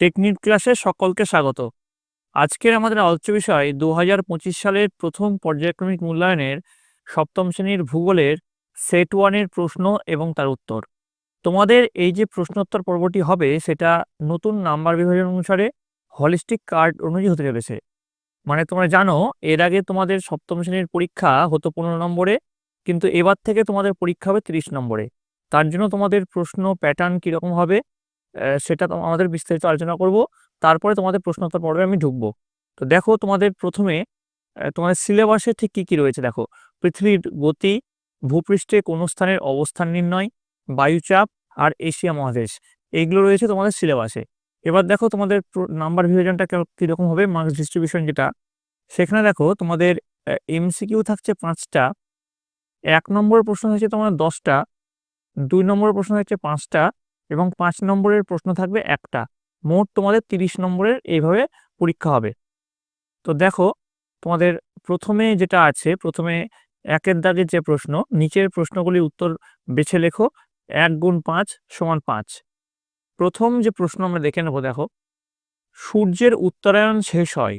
Technique ক্লাসে সকলকে স্বাগত। আজকের আমাদের আলোচ্য বিষয় ২০২৫ সালের প্রথম পর্যায়ক্রমিক মূল্যায়নের সপ্তম শ্রেণীর ভূগোলের সেট 1 এর প্রশ্ন এবং তার উত্তর। তোমাদের এই যে প্রশ্নোত্তর পর্বটি হবে সেটা নতুন নাম্বার বিভাজন অনুসারে হলিস্টিক কার্ড অনুযায়ী হতে চলেছে। মানে তোমরা জানো এর আগে তোমাদের সপ্তম শ্রেণীর পরীক্ষা হতো 15 নম্বরে, কিন্তু এবার থেকে তোমাদের পরীক্ষা হবে 30 নম্বরে। তার জন্য তোমাদের প্রশ্ন প্যাটার্ন কীরকম হবে সেটা আমাদের বিস্তারিত আলোচনা করব। তারপরে তোমাদের প্রশ্নোত্তর পর্বে আমি ঢুকবো। তো দেখো তোমাদের প্রথমে তোমাদের সিলেবাসে ঠিক কি কি রয়েছে দেখো। পৃথিবীর গতি, ভূপৃষ্ঠে কোনো স্থানের অবস্থান নির্ণয়, বায়ুচাপ আর এশিয়া মহাদেশ, এইগুলো রয়েছে তোমাদের সিলেবাসে। এবার দেখো তোমাদের নাম্বার বিভাজনটা কীরকম হবে, মার্কস ডিস্ট্রিবিউশন যেটা, সেখানে দেখো তোমাদের এমসিকিউ থাকছে 5টা, 1 নম্বরের প্রশ্ন হচ্ছে তোমার 10টা, 2 নম্বরের প্রশ্ন হচ্ছে 5টা এবং 5 নম্বরের প্রশ্ন থাকবে 1টা। মোট তোমাদের 30 নম্বরের এইভাবে পরীক্ষা হবে। তো দেখো তোমাদের প্রথমে যেটা আছে, প্রথমে 1-এর দাগের যে প্রশ্ন, নিচের প্রশ্নগুলির উত্তর বেছে লেখো। 1 গুণ 5 সমান 5। প্রথম যে প্রশ্ন আমরা দেখে নেব, দেখো সূর্যের উত্তরায়ণ শেষ হয়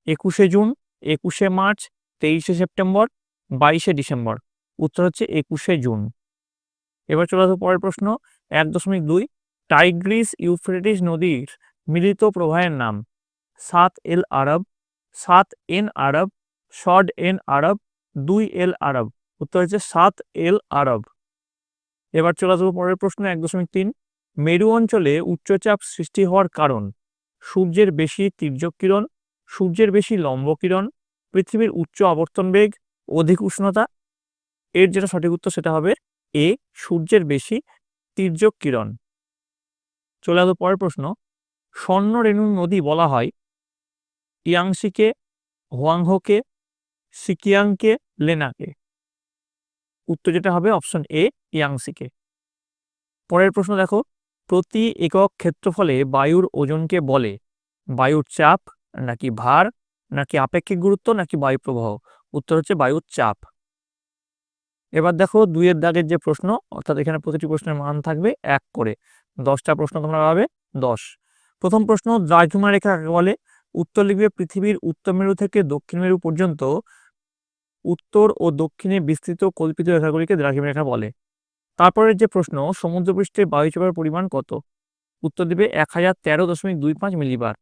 21শে জুন, 21শে মার্চ, 23শে সেপ্টেম্বর, 22শে ডিসেম্বর। উত্তর হচ্ছে 21শে জুন। এবার চলে আসবো পরের প্রশ্ন 1.2, টাইগ্রিস ইউফ্রেটিস নদীর মিলিত প্রবাহের নাম। 7 এল আরব, 7 এন আরব, শড এন আরব, 2 এল আরব। উত্তর হচ্ছে 7 এল আরব। এবার চলে আসবো পরের প্রশ্ন 1.3, মেরু অঞ্চলে উচ্চচাপ সৃষ্টি হওয়ার কারণ। সূর্যের বেশি তির্যক কিরণ, সূর্যের বেশি লম্ব কিরণ, পৃথিবীর উচ্চ আবর্তন বেগ, অধিক উষ্ণতা। এর যেটা সঠিক উত্তর সেটা হবে এ, সূর্যের বেশি তির্যক কিরণ। চলে আসবো পরের প্রশ্ন, স্বর্ণরেণু নদী বলা হয় ইয়াংসিকে, হোয়াংহোকে, সিকিয়াংকে, লেনাকে। উত্তর যেটা হবে অপশন এ, ইয়াংসিকে। পরের প্রশ্ন দেখো, প্রতি একক ক্ষেত্রফলে বায়ুর ওজনকে বলে বায়ুর চাপ, নাকি ভার, নাকি আপেক্ষিক গুরুত্ব, নাকি বায়ু প্রবাহ। উত্তর হচ্ছে বায়ুর চাপ। এবার দেখো 2-এর দাগের যে প্রশ্ন, অর্থাৎ এখানে প্রতিটি প্রশ্নের মান থাকবে 1 করে। 10টা প্রশ্ন তোমরা পাবে 10। প্রথম প্রশ্ন, দ্রাঘিমা রেখা কাকে বলে। উত্তর লিখবে পৃথিবীর উত্তর মেরু থেকে দক্ষিণ মেরু পর্যন্ত উত্তর ও দক্ষিণে বিস্তৃত কল্পিত রেখাগুলিকে দ্রাঘিমা রেখা বলে। তারপরের যে প্রশ্ন, সমুদ্রপৃষ্ঠে বায়ুচাপের পরিমাণ কত। উত্তর দিবে 1013.25 মিলিবার।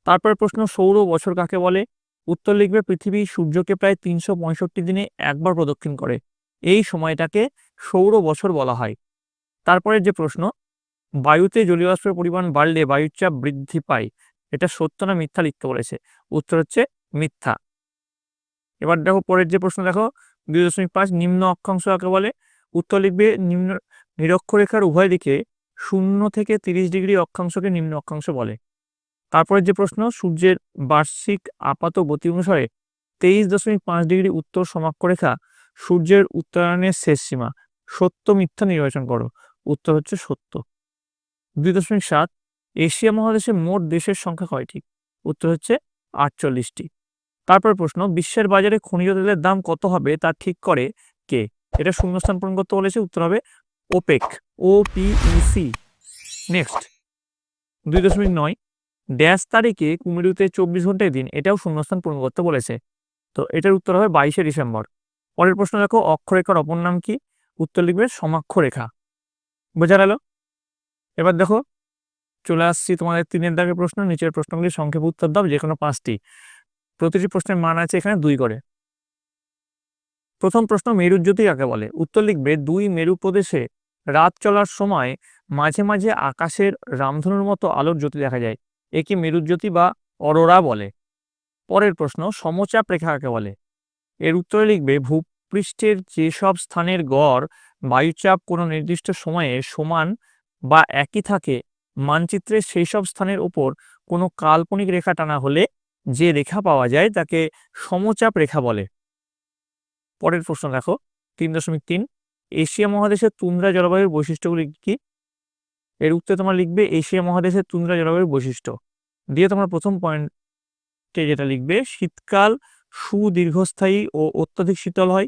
তারপরের প্রশ্ন, সৌর বছর কাকে বলে। উত্তর লিখবে পৃথিবী সূর্যকে প্রায় 365 দিনে একবার প্রদক্ষিণ করে, এই সময়টাকে সৌর বছর বলা হয়। তারপরের যে প্রশ্ন, বায়ুতে জলীয় বাষ্পের পরিমাণ বাড়লে বায়ুর চাপ বৃদ্ধি পায়, এটা সত্য না মিথ্যা লিখতে বলেছে। উত্তর হচ্ছে মিথ্যা। এবার দেখো পরের যে প্রশ্ন, দেখো 2.5, নিম্ন অক্ষাংশ কাকে বলে। উত্তর লিখবে নিম্ন নিরক্ষরেখার উভয় দিকে 0 থেকে 30 ডিগ্রি অক্ষাংশকে নিম্ন অক্ষাংশ বলে। তারপরের যে প্রশ্ন, সূর্যের বার্ষিক আপাত গতি অনুসারে 23.5 ডিগ্রি উত্তর সমাক্ষরেখা সূর্যের উত্তরায়ণের শেষ সীমা, সত্য মিথ্যা নির্বাচন করো। উত্তর হচ্ছে সত্য। 2.7, এশিয়া মহাদেশে মোট দেশের সংখ্যা কয়টি। উত্তর হচ্ছে 48টি। তারপর প্রশ্ন, বিশ্বের বাজারে খনিজ তেলের দাম কত হবে তা ঠিক করে কে। এটা শূন্যস্থান পূরণ করতে বলেছে। উত্তর হবে ওপেক, OPEC। নেক্সট 2.9, ড্যাশ তারিখে কুমিরুতে 24 ঘন্টায় দিন, এটাও শূন্যস্থান পূরণ করতে বলেছে। তো এটার উত্তর হবে 22শে ডিসেম্বর। পরের প্রশ্ন দেখো, অক্ষরেখার অপর নাম কি। উত্তর লিখবে সমাক্ষরেখা। বোঝা গেল। এবার দেখো চলে আসছি তোমাদের 3-এর দাগের প্রশ্ন, নিচের প্রশ্নগুলি সংক্ষেপে উত্তর দাও, যে কোনো 5টি। প্রতিটি প্রশ্নের মান আছে এখানে 2 করে। প্রথম প্রশ্ন, মেরুজ্যোতি কাকে বলে। উত্তর লিখবে 2 মেরু প্রদেশে রাত চলার সময় মাঝে মাঝে আকাশের রামধনুর মতো আলোর জ্যোতি দেখা যায়, একে মেরুজ্যোতি বা অরোরা বলে। পরের প্রশ্ন, সমচাপ রেখা কাকে বলে। এর উত্তরে লিখবে ভূপৃষ্ঠের যেসব স্থানের গড় বায়ুচাপ কোনো নির্দিষ্ট সময়ে সমান বা একই থাকে, মানচিত্রে সেই সব স্থানের উপর কোনো কাল্পনিক রেখা টানা হলে যে রেখা পাওয়া যায় তাকে সমচাপ রেখা বলে। পরের প্রশ্ন দেখো 3.3, এশিয়া মহাদেশের তুন্দ্রা জলবায়ুর বৈশিষ্ট্যগুলি কি। এর উত্তরে তোমরা লিখবে এশিয়া মহাদেশের তুন্দ্রা জলবায়ুর বৈশিষ্ট্য দিয়ে তোমরা প্রথম পয়েন্টে যেটা লিখবে, শীতকাল সুদীর্ঘস্থায়ী ও অত্যধিক শীতল হয়।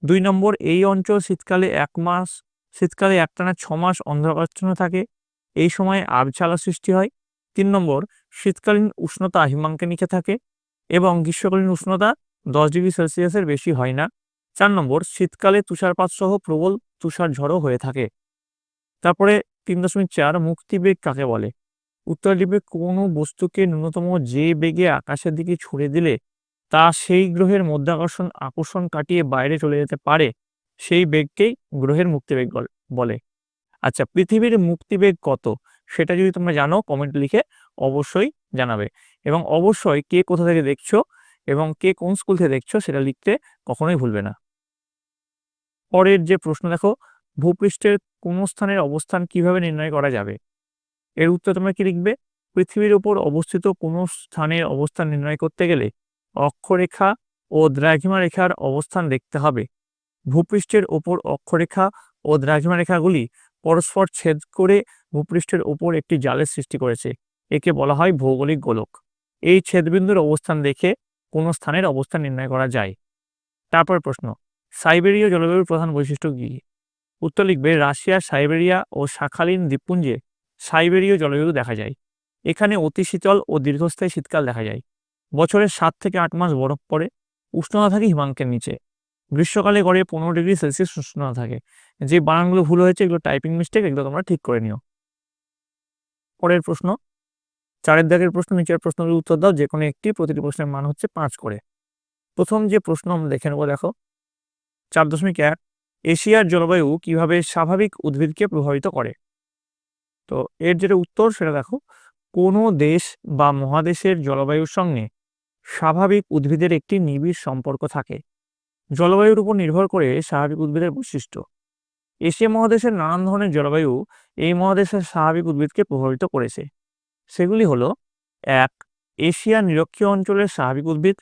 2 নম্বর, এই অঞ্চল শীতকালে শীতকালে একটানা 6 মাস অন্ধকারাচ্ছন্ন থাকে, এই সময় আবছালা সৃষ্টি হয়। 3 নম্বর, শীতকালীন উষ্ণতা হিমাঙ্কের নিচে থাকে এবং গ্রীষ্মকালীন উষ্ণতা 10 ডিগ্রি সেলসিয়াসের বেশি হয় না। 4 নম্বর, শীতকালে তুষারপাত সহ প্রবল তুষার ঝড়ও হয়ে থাকে। তারপরে 3.4, মুক্তিবেগ কাকে বলে? উত্তর দিবে, কোনো বস্তুকে ন্যূনতম যে বেগে আকাশের দিকে ছুড়ে দিলে তা সেই গ্রহের আকর্ষণ কাটিয়ে বাইরে চলে যেতে পারে, সেই বেগকেই গ্রহের মুক্তিবেগ বলে। আচ্ছা, পৃথিবীর মুক্তিবেগ কত সেটা যদি তোমরা জানো কমেন্ট লিখে অবশ্যই জানাবে, এবং অবশ্যই কে কোথা থেকে দেখছো এবং কে কোন স্কুল থেকে দেখছো সেটা লিখতে কখনোই ভুলবে না। পরের যে প্রশ্ন দেখো, ভূপৃষ্ঠের কোন স্থানের অবস্থান কিভাবে নির্ণয় করা যাবে? এর উত্তর তোমরা কি লিখবে? পৃথিবীর উপর অবস্থিত কোনো স্থানের অবস্থান নির্ণয় করতে গেলে অক্ষরেখা ও দ্রাঘিমা রেখার অবস্থান দেখতে হবে। ভূপৃষ্ঠের ওপর অক্ষরেখা ও দ্রাঘিমা রেখাগুলি পরস্পর ছেদ করে ভূপৃষ্ঠের ওপর একটি জালের সৃষ্টি করেছে। একে বলা হয় ভৌগোলিক গোলক। এই ছেদবিন্দুর অবস্থান দেখে কোনো স্থানের অবস্থান নির্ণয় করা যায়। তারপর প্রশ্ন, সাইবেরীয় জলবায়ুর প্রধান বৈশিষ্ট্য কি? উত্তর লিখবে, রাশিয়ার সাইবেরিয়া ও শাখালিন দ্বীপপুঞ্জে সাইবেরীয় জলবায়ু দেখা যায়। এখানে অতি শীতল ও দীর্ঘস্থায়ী শীতকাল দেখা যায়। বছরের 7 থেকে 8 মাস বরফ পড়ে। উষ্ণতা থাকে হিমাঙ্কের নিচে। গ্রীষ্মকালে গড়ে 15 ডিগ্রি সেলসিয়াস উষ্ণতা থাকে। যে বানানগুলো ভুল হয়েছে এগুলো টাইপিং মিস্টেক, এগুলো তোমরা ঠিক করে নিও। পরের প্রশ্ন, 4 দাগের প্রশ্ন, নিচের প্রশ্নগুলোর উত্তর দাও, যে কোনো একটি, প্রতিটি প্রশ্নের মান হচ্ছে 5 করে। প্রথম যে প্রশ্ন আমরা দেখে নেব, দেখো 4.1, এশিয়ার জলবায়ু কিভাবে স্বাভাবিক উদ্ভিদকে প্রভাবিত করে? তো এর যেটা উত্তর সেটা দেখো, কোনো দেশ বা মহাদেশের জলবায়ুর সঙ্গে স্বাভাবিক উদ্ভিদের একটি নিবিড় সম্পর্ক থাকে। জলবায়ুর উপর নির্ভর করে স্বাভাবিক উদ্ভিদের বৈশিষ্ট্য। এশিয়া মহাদেশের নানান ধরনের জলবায়ু এই মহাদেশের স্বাভাবিক উদ্ভিদকে প্রভাবিত করেছে। সেগুলি হলো: 1, এশিয়া নিরক্ষীয় অঞ্চলের স্বাভাবিক উদ্ভিদ।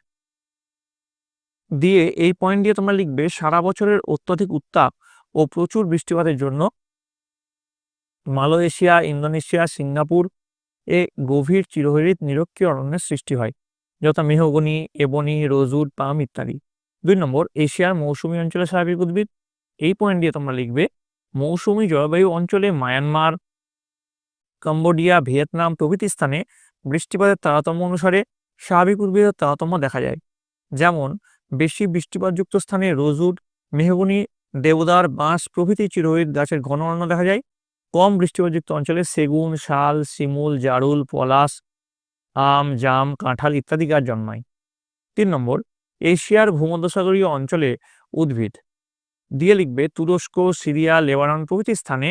দিয়ে এই পয়েন্ট দিয়ে তোমরা লিখবে, সারা বছরের অত্যধিক উত্তাপ ও প্রচুর বৃষ্টিপাতের জন্য মালয়েশিয়া, ইন্দোনেশিয়া, সিঙ্গাপুর এ গভীর চিরহরিৎ নিরক্ষীয় অরণ্যের সৃষ্টি হয়, যথা মেহগনি, এবনি, রোজউড, পাম ইত্যাদি। 2 নম্বর, এশিয়ার মৌসুমী অঞ্চলের স্বাভাবিক উদ্ভিদ। এই পয়েন্ট দিয়ে তোমরা লিখবে, মৌসুমী জলবায়ু অঞ্চলে মায়ানমার, কম্বোডিয়া, ভিয়েতনাম প্রভৃতি স্থানে বৃষ্টিপাতের তারতম্য অনুসারে স্বাভাবিক উদ্ভিদের তারতম্য দেখা যায়। যেমন বেশি বৃষ্টিপাতযুক্ত স্থানে রোজউড, মেহগনি, দেবদার, বাঁশ প্রভৃতি চিরহরিৎ গাছের ঘন অরণ্য দেখা যায়। কম বৃষ্টিপাতযুক্ত অঞ্চলে সেগুন, শাল, শিমুল, জারুল, পলাশ, আম, জাম, কাঁঠাল ইত্যাদি গাছ জন্মায়। 3 নম্বর, এশিয়ার ভূমধ্যসাগরীয় অঞ্চলে উদ্ভিদ। দিয়ে লিখবে, তুরস্ক, সিরিয়া, লেবানন প্রভৃতি স্থানে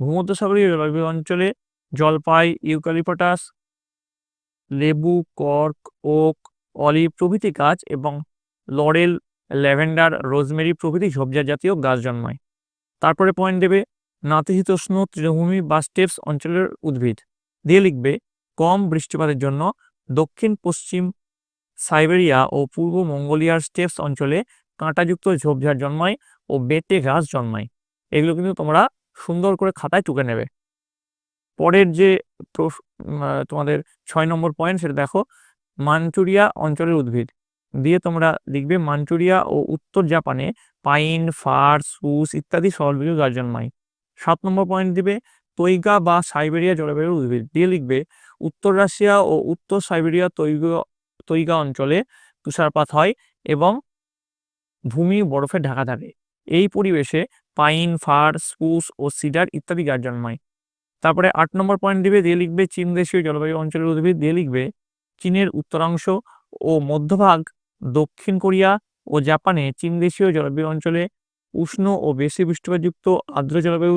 ভূমধ্যসাগরীয় জলবায়ু অঞ্চলে জলপাই, ইউক্যালিপটাস, লেবু, কর্ক, ওক, অলিভ প্রভৃতি গাছ এবং লরেল, ল্যাভেন্ডার, রোজমেরি প্রভৃতি ঝোপঝাড় জাতীয় গাছ জন্মায়। তারপরে পয়েন্ট দেবে, নাতিশীতোষ্ণ তৃণভূমি বা স্টেপস অঞ্চলের উদ্ভিদ। দিয়ে লিখবে, কম বৃষ্টিপাতের জন্য দক্ষিণ পশ্চিম সাইবেরিয়া ও পূর্ব মঙ্গোলিয়ার স্টেপস অঞ্চলে কাঁটাযুক্ত ঝোপঝাড় জন্মায় ও বেটে ঘাস জন্মায়। এগুলো কিন্তু তোমরা সুন্দর করে খাতায় টুকে নেবে। পরের যে তোমাদের 6 নম্বর পয়েন্ট সেটা দেখো, মাঞ্চুরিয়া অঞ্চলের উদ্ভিদ। দিয়ে তোমরা লিখবে, মাঞ্চুরিয়া ও উত্তর জাপানে পাইন, ফার, স্পুস ইত্যাদি সর্ববৃহৎ গাছ জন্মায়। 7 নম্বর পয়েন্ট দিবে, তৈগা বা সাইবেরিয়া জলবায়ুর উদ্ভিদ। দিয়ে লিখবে, উত্তর রাশিয়া ও উত্তর সাইবেরিয়া তৈগা অঞ্চলে তুষারপাত হয় এবং ভূমি বরফে ঢাকা থাকে। এই পরিবেশে পাইন, ফার, স্পুস ও সিডার ইত্যাদি গাছ জন্মায়। তারপরে 8 নম্বর পয়েন্ট দিবে, দিয়ে লিখবে, চীন দেশীয় জলবায়ু অঞ্চলের উদ্ভিদ। দিয়ে লিখবে, চীনের উত্তরাংশ ও মধ্যভাগ, দক্ষিণ কোরিয়া ও জাপানে চীন দেশীয় জলবায়ু অঞ্চলে উষ্ণ ও বেশি বৃষ্টিপাতযুক্ত আর্দ্র জলবায়ু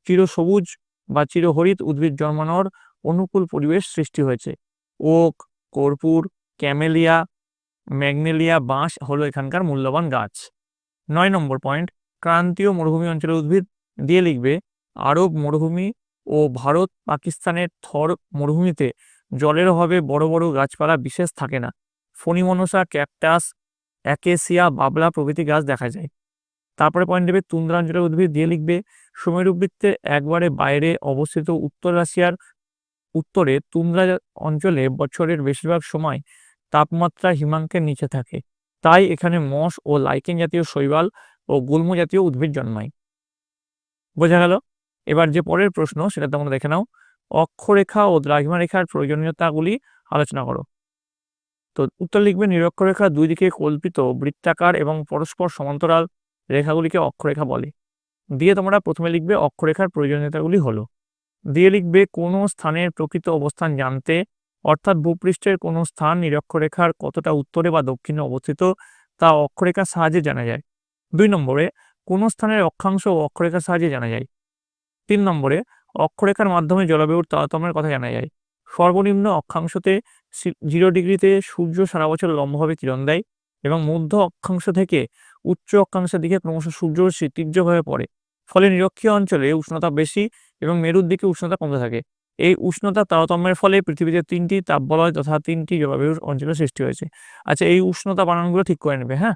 চিরসবুজ বা চিরহরিৎ উদ্ভিদ জন্মানোর অনুকূল পরিবেশ সৃষ্টি হয়েছে। ওক, কর্পূর, ক্যামেলিয়া, ম্যাগনেলিয়া, বাঁশ হলো এখানকার মূল্যবান গাছ। 9 নম্বর পয়েন্ট, ক্রান্তীয় মরুভূমি অঞ্চলের উদ্ভিদ। দিয়ে লিখবে, আরব মরুভূমি ও ভারত পাকিস্তানের থর মরুভূমিতে জলের অভাবে বড় বড় গাছপালা বিশেষ থাকে না। ফণিমনসা, ক্যাকটাস, অ্যাকেসিয়া, বাবলা প্রভৃতি গাছ দেখা যায়। তারপরে পয়েন্ট দেবে, তুন্দ্রা অঞ্চলের উদ্ভিদ। দিয়ে লিখবে, সুমেরু বৃত্তের একবারে বাইরে অবস্থিত উত্তর রাশিয়ার উত্তরে তুন্দ্রা অঞ্চলে বছরের বেশিরভাগ সময় তাপমাত্রা হিমাঙ্কের নিচে থাকে, তাই এখানে মস ও লাইকেন জাতীয় শৈবাল ও গুল্ম জাতীয় উদ্ভিদ জন্মায়। বোঝা গেল? এবার যে পরের প্রশ্ন সেটা তোমরা দেখে নাও। অক্ষরেখা ও দ্রাঘিমা রেখার প্রয়োজনীয়তাগুলি আলোচনা করো। তো উত্তর লিখবে, নিরক্ষরেখার দুই দিকে কল্পিত বৃত্তাকার এবং পরস্পর সমান্তরাল রেখাগুলিকে অক্ষরেখা বলে। দিয়ে তোমরা প্রথমে লিখবে অক্ষরেখার প্রয়োজনীয়তাগুলি হলো। দিয়ে লিখবে কোনো স্থানের প্রকৃত অবস্থান জানতে, অর্থাৎ ভূপৃষ্ঠের কোনো স্থান নিরক্ষরেখার কতটা উত্তরে বা দক্ষিণে অবস্থিত তা অক্ষরেখার সাহায্যে জানা যায়। 2 নম্বরে, কোনো স্থানের অক্ষাংশ ও অক্ষরেখার সাহায্যে জানা যায়। 3 নম্বরে, অক্ষরেখার মাধ্যমে জলবায়ুর তারতম্যের কথা জানা যায়। সর্বনিম্ন অক্ষাংশতে 0 ডিগ্রিতে সূর্য সারা বছর লম্বভাবে কিরণ দেয় এবং মধ্য অক্ষাংশ থেকে উচ্চ অক্ষাংশের দিকে ক্রমশ সূর্যরশ্মি তীর্যভাবে পড়ে। ফলে নিরক্ষীয় অঞ্চলে উষ্ণতা বেশি এবং মেরুর দিকে উষ্ণতা কমতে থাকে। এই উষ্ণতা তারতম্যের ফলে পৃথিবীতে 3টি তাপবলয় তথা 3টি জলবায়ুর অঞ্চলের সৃষ্টি হয়েছে। আচ্ছা, এই উষ্ণতা বানানগুলো ঠিক করে নেবে, হ্যাঁ।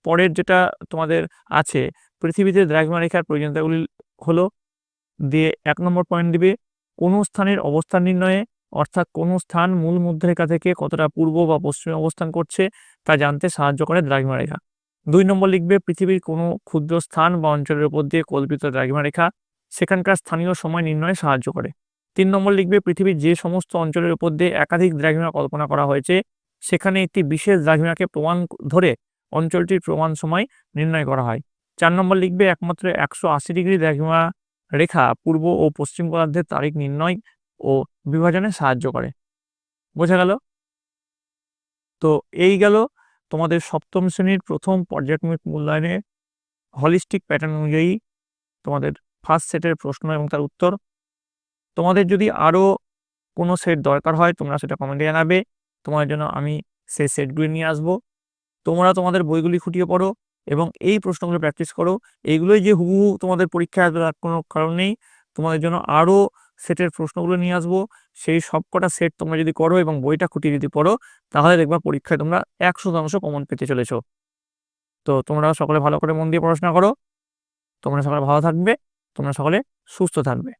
পরের যেটা তোমাদের আছে, পৃথিবীতে দ্রাঘিমা রেখার প্রয়োজনীয়তাগুলি হলো। দিয়ে 1 নম্বর পয়েন্ট দিবে, কোনো স্থানের অবস্থান নির্ণয়ে, অর্থাৎ কোনো স্থান মূল মধ্যরেখা থেকে কতটা পূর্ব বা পশ্চিমে অবস্থান করছে তা জানতে সাহায্য করে দ্রাঘিমা রেখা। 2 নম্বর লিখবে, পৃথিবীর কোনো ক্ষুদ্র স্থান বা অঞ্চলের উপর দিয়ে কল্পিত দ্রাঘিমা রেখা সেখানকার স্থানীয় সময় নির্ণয়ে সাহায্য করে। 3 নম্বর লিখবে, পৃথিবীর যে সমস্ত অঞ্চলের উপর দিয়ে একাধিক দ্রাঘিমা কল্পনা করা হয়েছে সেখানে একটি বিশেষ দ্রাঘিমাকে প্রমাণ ধরে অঞ্চলটির প্রমাণ সময় নির্ণয় করা হয়। 4 নম্বর লিখবে, একমাত্র 180 ডিগ্রি দ্রাঘিমা রেখা পূর্ব ও পশ্চিম গোলার্ধের তারিখ নির্ণয় ও বিভাজনে সাহায্য করে। বোঝা গেল? তো এই গেল তোমাদের সপ্তম শ্রেণীর প্রথম পর্যায়ক্রমিক মূল্যায়নে হলিস্টিক প্যাটার্ন অনুযায়ী তোমাদের ফার্স্ট সেটের প্রশ্ন এবং তার উত্তর। তোমাদের যদি আরও কোনো সেট দরকার হয় তোমরা সেটা কমেন্টে জানাবে, তোমার জন্য আমি সেই সেটগুলি নিয়ে আসবো। তোমরা তোমাদের বইগুলি খুঁটিয়ে পড়ো এবং এই প্রশ্নগুলো প্র্যাকটিস করো। এইগুলোই যে হুবহু তোমাদের পরীক্ষায় আসবে তার কোনো কারণ নেই। তোমাদের জন্য আরও সেটের প্রশ্নগুলো নিয়ে আসবো। সেই সবকটা সেট তোমরা যদি করো এবং বইটা খুঁটিয়ে যদি পড়ো তাহলে দেখবা পরীক্ষায় তোমরা 100% কমন পেতে চলেছো। তো তোমরা সকলে ভালো করে মন দিয়ে পড়াশোনা করো। তোমরা সকলে ভালো থাকবে, তোমরা সকলে সুস্থ থাকবে।